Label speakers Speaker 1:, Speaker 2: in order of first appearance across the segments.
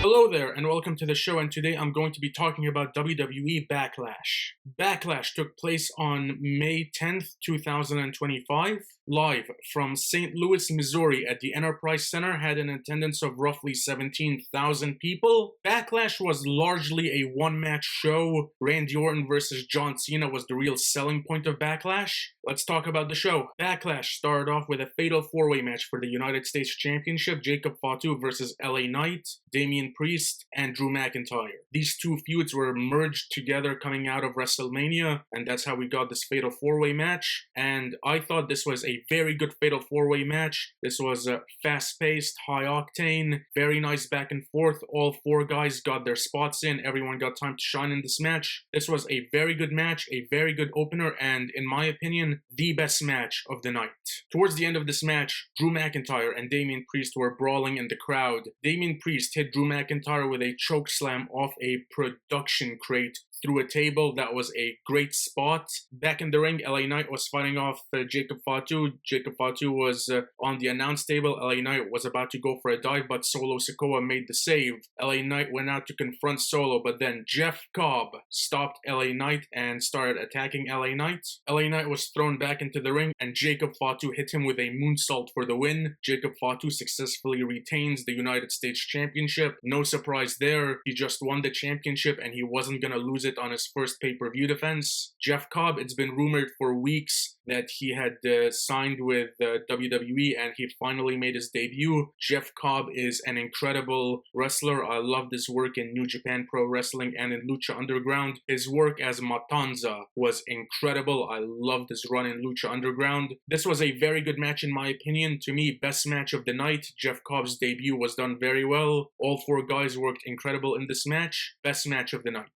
Speaker 1: Hello there, and welcome to the show, and today I'm going to be talking about WWE Backlash. Backlash took place on May 10th, 2025, live from St. Louis, Missouri at the Enterprise Center, had an attendance of roughly 17,000 people. Backlash was largely a one-match show. Randy Orton versus John Cena was the real selling point of Backlash. Let's talk about the show. Backlash started off with a fatal four-way match for the United States Championship, Jacob Fatu versus LA Knight, Damian Priest, and Drew McIntyre. These two feuds were merged together coming out of WrestleMania, and that's how we got this fatal four-way match. And I thought this was a very good fatal four-way match. This was fast-paced, high-octane, very nice back and forth. All four guys got their spots in. Everyone got time to shine in this match. This was a very good match, a very good opener, and in my opinion, the best match of the night. Towards the end of this match, Drew McIntyre and Damian Priest were brawling in the crowd. Damian Priest hit Drew McIntyre with a choke slam off a production crate through a table. That was a great spot. Back in the ring, LA Knight was fighting off Jacob Fatu. Jacob Fatu was on the announce table. LA Knight was about to go for a dive, but Solo Sikoa made the save. LA Knight went out to confront Solo, but then Jeff Cobb stopped LA Knight and started attacking LA Knight. LA Knight was thrown back into the ring, and Jacob Fatu hit him with a moonsault for the win. Jacob Fatu successfully retains the United States Championship. No surprise there. He just won the championship, and he wasn't gonna lose it on his first pay-per-view defense. Jeff Cobb, it's been rumored for weeks that he had signed with WWE, and he finally made his debut. Jeff Cobb is an incredible wrestler. I love his work in New Japan Pro Wrestling and in Lucha Underground. His work as Matanza was incredible. I loved his run in Lucha Underground. This was a very good match in my opinion. To me, best match of the night. Jeff Cobb's debut was done very well. All four guys worked incredible in this match. Best match of the night.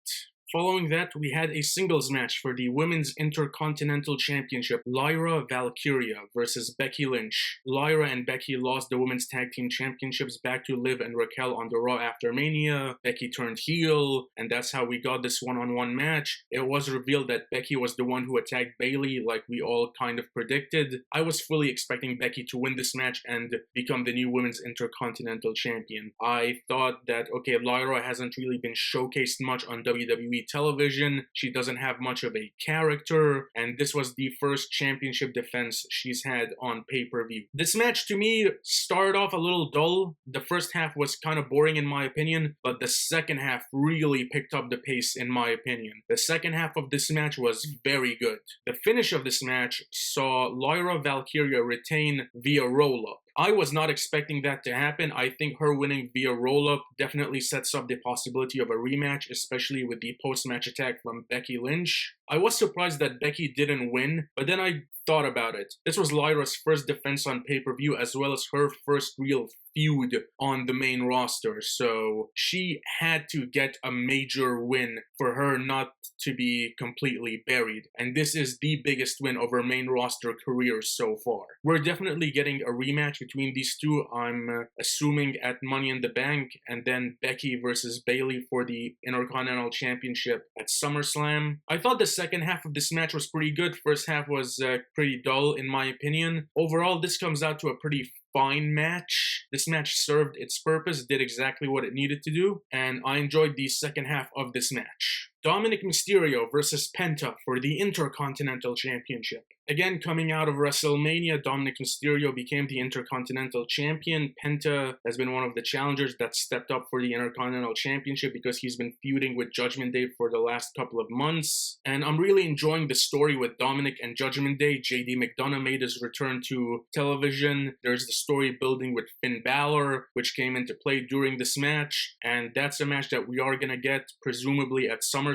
Speaker 1: Following that, we had a singles match for the Women's Intercontinental Championship, Lyra Valkyria versus Becky Lynch. Lyra and Becky lost the Women's Tag Team Championships back to Liv and Raquel on the Raw after Mania. Becky turned heel, and that's how we got this one-on-one match. It was revealed that Becky was the one who attacked Bayley, like we all kind of predicted. I was fully expecting Becky to win this match and become the new Women's Intercontinental Champion. I thought that, okay, Lyra hasn't really been showcased much on WWE television. She doesn't have much of a character, and this was the first championship defense she's had on pay-per-view. This match to me started off a little dull. The first half was kind of boring in my opinion, but the second half really picked up the pace in my opinion. The second half of this match was very good. The finish of this match saw Lyra Valkyria retain via roll-up. I was not expecting that to happen. I think her winning via roll-up definitely sets up the possibility of a rematch, especially with the post-match attack from Becky Lynch. I was surprised that Becky didn't win, but then I thought about it. This was Lyra's first defense on pay-per-view as well as her first real feud on the main roster, so she had to get a major win for her not to be completely buried, and this is the biggest win of her main roster career so far. We're definitely getting a rematch between these two, I'm assuming at Money in the Bank, and then Becky versus Bayley for the Intercontinental Championship at SummerSlam. I thought the second half of this match was pretty good. First half was pretty dull in my opinion. Overall, this comes out to a pretty fine match. This match served its purpose, did exactly what it needed to do, and I enjoyed the second half of this match. Dominic Mysterio versus Penta for the Intercontinental Championship. Again, coming out of WrestleMania, Dominic Mysterio became the Intercontinental Champion. Penta has been one of the challengers that stepped up for the Intercontinental Championship because he's been feuding with Judgment Day for the last couple of months. And I'm really enjoying the story with Dominic and Judgment Day. JD McDonough made his return to television. There's the story building with Finn Balor, which came into play during this match. And that's a match that we are going to get, presumably at SummerSlam.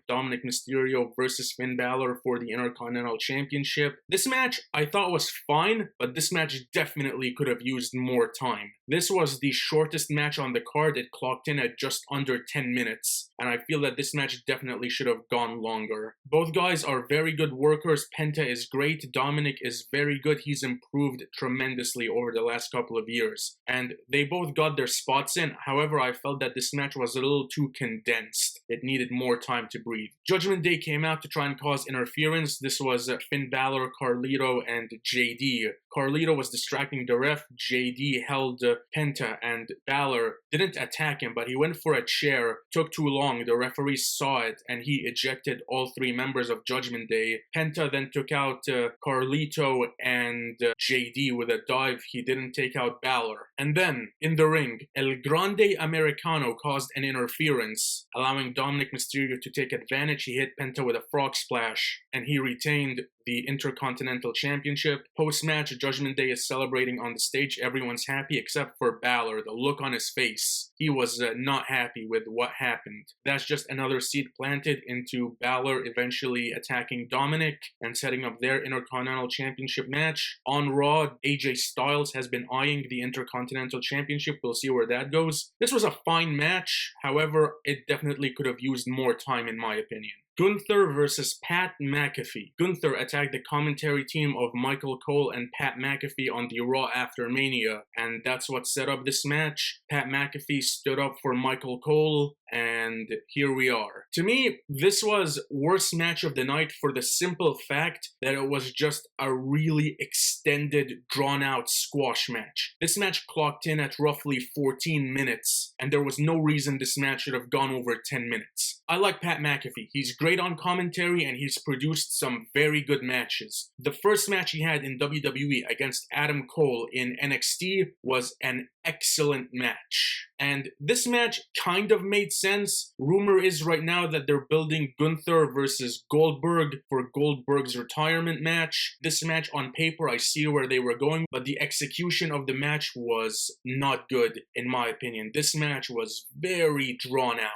Speaker 1: Dominic Mysterio versus Finn Balor for the Intercontinental Championship. This match I thought was fine, but this match definitely could have used more time. This was the shortest match on the card. It clocked in at just under 10 minutes, and I feel that this match definitely should have gone longer. Both guys are very good workers. Penta is great. Dominic is very good. He's improved tremendously over the last couple of years, and they both got their spots in. However, I felt that this match was a little too condensed. it needed more time to breathe. Judgment Day came out to try and cause interference. This was Finn Balor, Carlito, and JD. Carlito was distracting the ref. JD held Penta, and Balor didn't attack him, but he went for a chair. Took too long. The referee saw it, and he ejected all three members of Judgment Day. Penta then took out Carlito and JD with a dive. He didn't take out Balor. And then, in the ring, El Grande Americano caused an interference, allowing Dominic Mysterio to take advantage. He hit Penta with a frog splash, and he retained the Intercontinental Championship. Post-match, Judgment Day is celebrating on the stage. Everyone's happy except for Balor. The look on his face, he was not happy with what happened. That's just another seed planted into Balor eventually attacking Dominic and setting up their Intercontinental Championship match. On Raw, AJ Styles has been eyeing the Intercontinental Championship. We'll see where that goes. This was a fine match. However, it definitely could have used more time in my opinion. Gunther versus Pat McAfee. Gunther attacked the commentary team of Michael Cole and Pat McAfee on the Raw after Mania, and that's what set up this match. Pat McAfee stood up for Michael Cole, and here we are. To me, this was worst match of the night for the simple fact that it was just a really extended, drawn-out squash match. This match clocked in at roughly 14 minutes, and there was no reason this match should have gone over 10 minutes. I like Pat McAfee. He's great on commentary, and he's produced some very good matches. The first match he had in WWE against Adam Cole in NXT was an excellent match. And this match kind of made sense. Rumor is right now that they're building Gunther versus Goldberg for Goldberg's retirement match. This match on paper, I see where they were going, but the execution of the match was not good, in my opinion. This match was very drawn out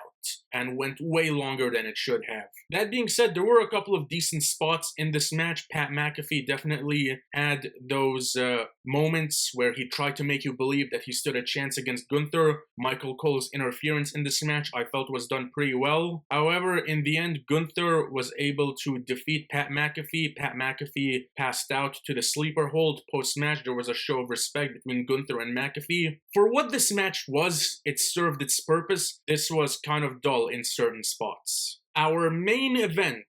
Speaker 1: and went way longer than it should have. That being said, there were a couple of decent spots in this match. Pat McAfee definitely had those moments where he tried to make you believe that he stood a chance against Gunther. Michael Cole's interference in this match I felt was done pretty well. However, in the end, Gunther was able to defeat Pat McAfee. Pat McAfee passed out to the sleeper hold. Post-match, there was a show of respect between Gunther and McAfee. For what this match was, it served its purpose. This was kind of dull in certain spots. Our main event,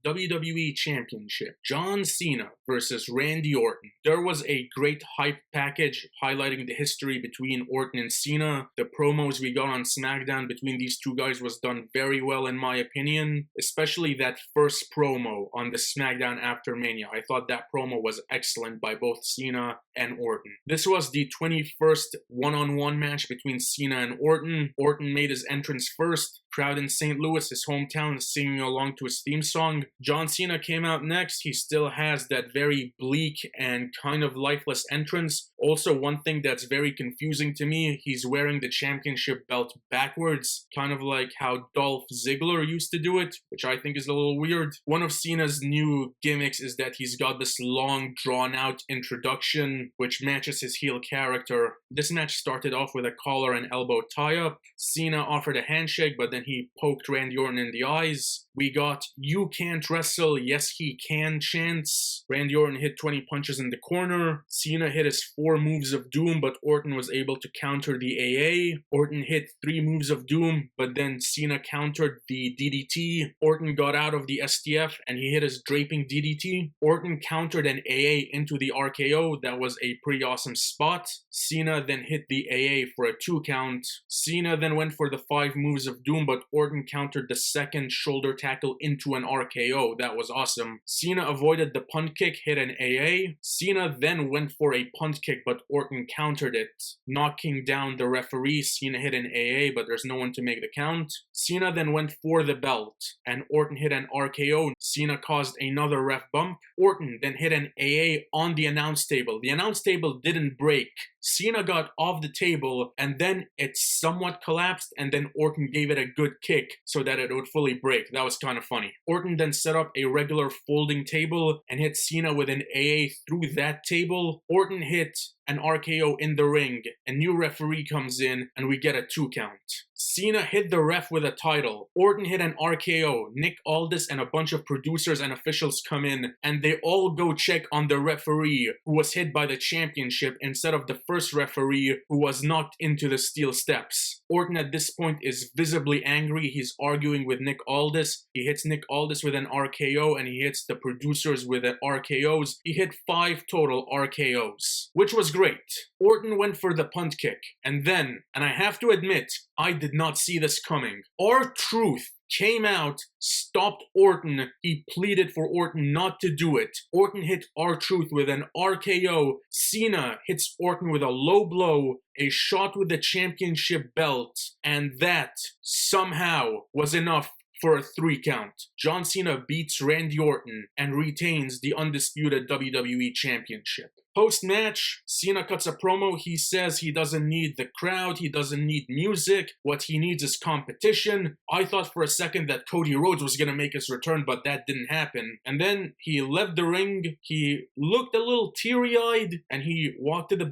Speaker 1: WWE Championship, John Cena versus Randy Orton. There was a great hype package highlighting the history between Orton and Cena. The promos we got on SmackDown between these two guys was done very well in my opinion, especially that first promo on the SmackDown after Mania. I thought that promo was excellent by both Cena and Orton. This was the 21st one-on-one match between Cena and Orton. Orton made his entrance first. Crowd in St. Louis, his hometown, singing along to his theme song. John Cena came out next. He still has that very bleak and kind of lifeless entrance. Also, one thing that's very confusing to me, he's wearing the championship belt backwards, kind of like how Dolph Ziggler used to do it, which I think is a little weird. One of Cena's new gimmicks is that he's got this long, drawn-out introduction, which matches his heel character. This match started off with a collar and elbow tie-up. Cena offered a handshake, but then he poked Randy Orton in the eyes. We got "You can't wrestle, yes he can" chants. Randy Orton hit 20 punches in the corner. Cena hit his 4 moves of doom, but Orton was able to counter the AA. Orton hit 3 moves of doom, but then Cena countered the DDT. Orton got out of the STF and he hit his draping DDT. Orton countered an AA into the RKO. That was a pretty awesome spot. Cena then hit the AA for a 2 count. Cena then went for the 5 moves of doom, but Orton countered the second shoulder tackle into an RKO. That was awesome. Cena avoided the punt kick, hit an AA. Cena then went for a punt kick, but Orton countered it, knocking down the referee. Cena hit an AA, but there's no one to make the count. Cena then went for the belt, and Orton hit an RKO. Cena caused another ref bump. Orton then hit an AA on the announce table. The announce table didn't break. Cena got off the table, and then it somewhat collapsed, and then Orton gave it a good kick so that it would fully break. That was kind of funny. Orton then set up a regular folding table and hit Cena with an AA through that table. Orton hit an RKO in the ring, a new referee comes in, and we get a 2 count. Cena hit the ref with a title. Orton hit an RKO. Nick Aldis and a bunch of producers and officials come in, and they all go check on the referee who was hit by the championship instead of the first referee who was knocked into the steel steps. Orton at this point is visibly angry. He's arguing with Nick Aldis. He hits Nick Aldis with an RKO, and he hits the producers with an RKOs. He hit 5 total RKOs, which was great. Orton went for the punt kick, and then, and I have to admit, I did not see this coming. R-Truth came out, stopped Orton. He pleaded for Orton not to do it. Orton hit R-Truth with an RKO. Cena hits Orton with a low blow, a shot with the championship belt, and that somehow was enough for a 3 count. John Cena beats Randy Orton and retains the undisputed WWE Championship. Post-match, Cena cuts a promo. He says he doesn't need the crowd, he doesn't need music, what he needs is competition. I thought for a second that Cody Rhodes was gonna make his return, but that didn't happen. And then he left the ring, he looked a little teary-eyed, and he walked to the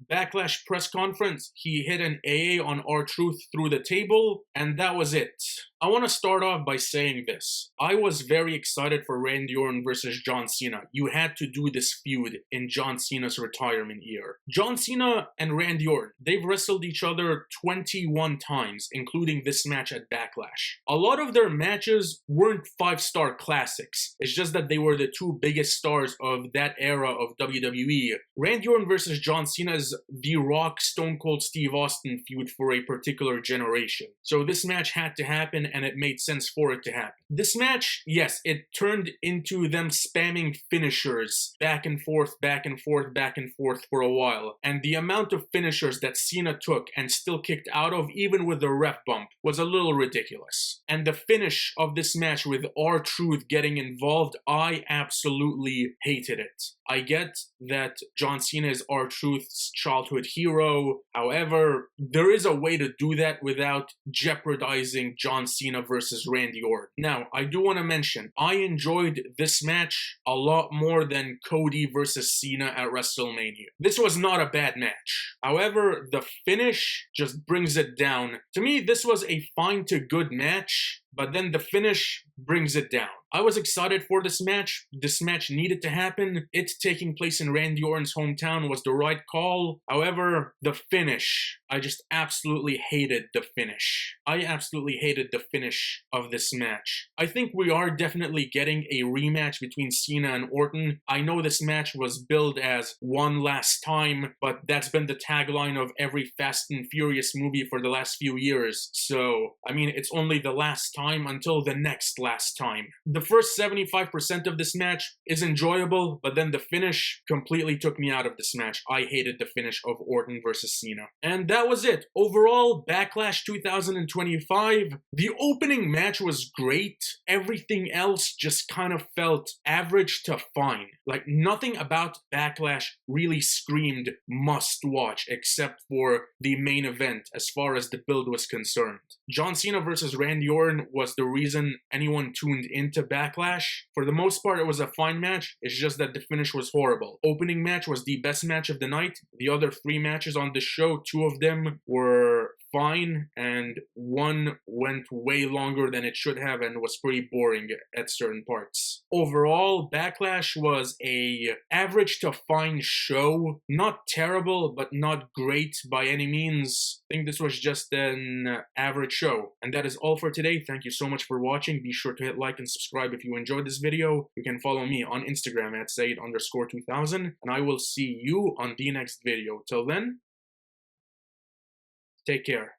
Speaker 1: Backlash press conference. He hit an AA on R-Truth through the table, and that was it. I want to start off by saying this. I was very excited for Randy Orton versus John Cena. You had to do this feud in John Cena's retirement year. John Cena and Randy Orton, they've wrestled each other 21 times, including this match at Backlash. A lot of their matches weren't 5-star classics. It's just that they were the 2 biggest stars of that era of WWE. Randy Orton versus John Cena is the Rock Stone Cold Steve Austin feud for a particular generation. So this match had to happen, and it made sense for it to happen. This match, yes, it turned into them spamming finishers back and forth, back and forth, back and forth for a while. And the amount of finishers that Cena took and still kicked out of, even with the ref bump, was a little ridiculous. And the finish of this match with R-Truth getting involved, I absolutely hated it. I get that John Cena is R-Truth's childhood hero. However, there is a way to do that without jeopardizing John Cena versus Randy Orton. Now, I do want to mention, I enjoyed this match a lot more than Cody versus Cena at WrestleMania. This was not a bad match. However, the finish just brings it down. To me, this was a fine to good match, but then the finish brings it down. I was excited for this match. This match needed to happen. It taking place in Randy Orton's hometown was the right call. However, the finish, I just absolutely hated the finish. I absolutely hated the finish of this match. I think we are definitely getting a rematch between Cena and Orton. I know this match was billed as one last time, but that's been the tagline of every Fast and Furious movie for the last few years. So, I mean, it's only the last time until the next last time. The first 75% of this match is enjoyable, but then the finish completely took me out of this match. I hated the finish of Orton versus Cena. And that was it. Overall, Backlash 2025, the opening match was great. Everything else just kind of felt average to fine. Like, nothing about Backlash really screamed must watch except for the main event as far as the build was concerned. John Cena versus Randy Orton was the reason anyone tuned into Backlash. For the most part, it was a fine match. It's just that the finish was horrible. Opening match was the best match of the night. The other 3 matches on the show, 2 of them were fine, and 1 went way longer than it should have and was pretty boring at certain parts. Overall, Backlash was a average to fine show. Not terrible, but not great by any means. I think this was just an average show. And that is all for today. Thank you so much for watching. Be sure to hit like and subscribe if you enjoyed this video. You can follow me on Instagram at Said_2000, and I will see you on the next video. Till then, take care.